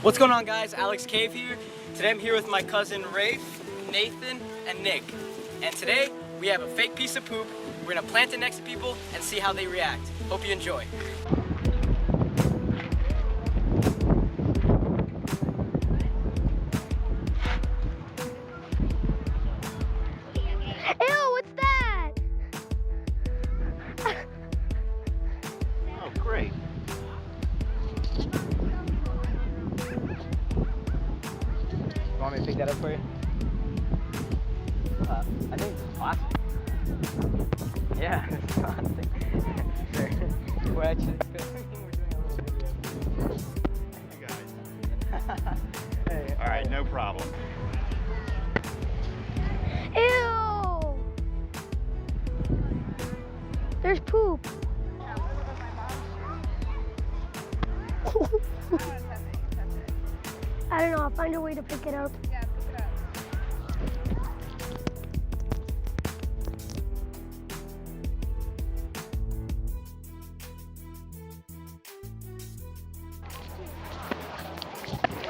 What's going on, guys? Alex Cave here. Today I'm here with my cousin Rafe, Nathan, and Nick. And today we have a fake piece of poop. We're gonna plant it next to people and see how they react. Hope you enjoy. Ew, what's that? Oh, great. You want me to pick that up for you? I think it's plastic. Yeah, it's plastic. Sure. We're actually filming. We're doing a little video. You guys. Hey, All right, no problem. Ew! There's poop. I don't know, I'll find a way to pick it up.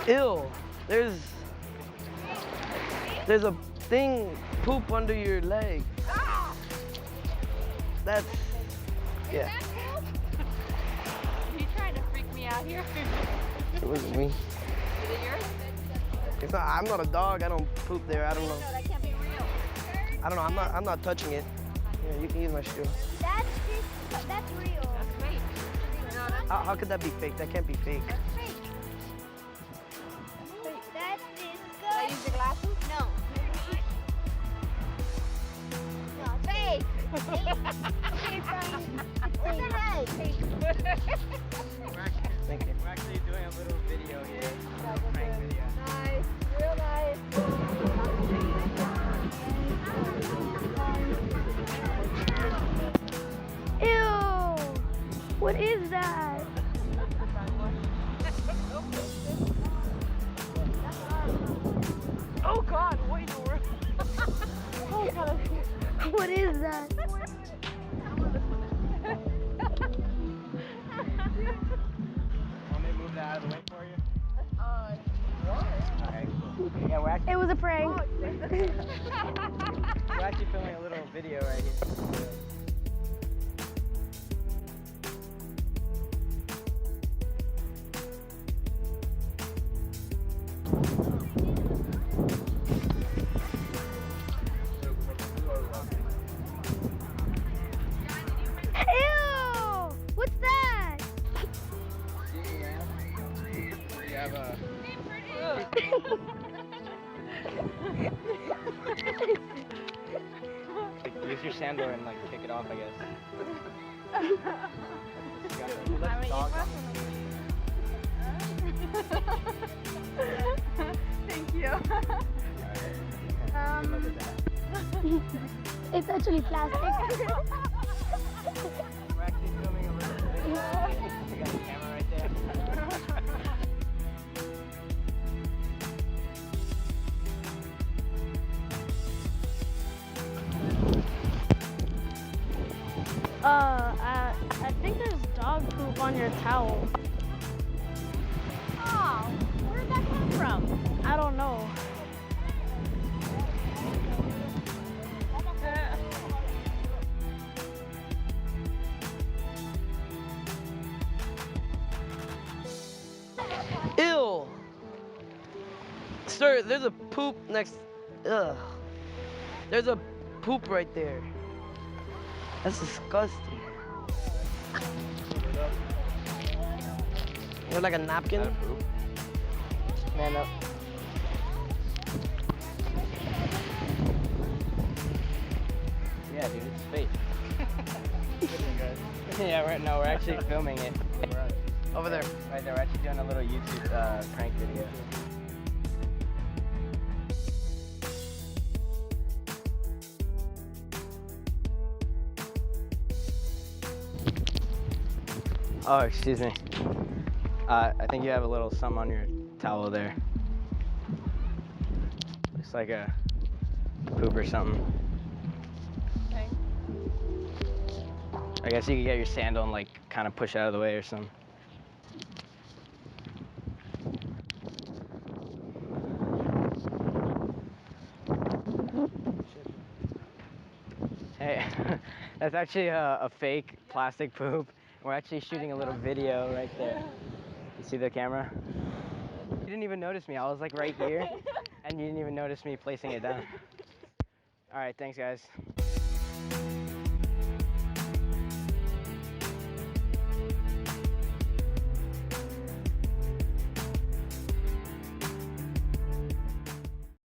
Ew, there's a thing, poop under your leg. That's, yeah, You trying to freak me out here? it wasn't me. Is it yours? It's not, I'm not a dog, I don't poop there, I don't know. No, that can't be real. I don't know, I'm not touching it. Yeah, you can use my shoe. That's real. That's fake. No, that's How could that be fake? That can't be fake. fake. That's Can I use your glasses? No. No, fake. What the heck? Thank you. We're actually doing a little video here. Prank video. Nice. Real nice. Ew! What is that? Oh God, wait, we're... Oh God. What is that? Want me to move that out of the way for you? Alright, cool. Yeah, we're It was a prank. actually filming a little video right here. Ew! What's that? You have a... Use your sandal and like kick it off, I guess. You let the dog on. Thank you. Look at that. It's actually plastic. We're actually filming a little video. We got the camera right there. I think there's dog poop on your towel. Oh, where did that come from? I don't know. Ew! Sir, there's a poop next, ugh. There's a poop right there. That's disgusting. You're like a napkin? Man up. Yeah, dude, it's fake. Yeah, we're actually filming it. Over there. Right there, we're actually doing a little YouTube prank video. Oh, excuse me. I think you have a little something on your towel there. Looks like a poop or something. Okay. I guess you could get your sandal and like kind of push it out of the way or something. That's actually a fake plastic poop. We're actually shooting a little video right there. You see the camera? You didn't even notice me. I was like right here, and you didn't even notice me placing it down. All right, thanks guys.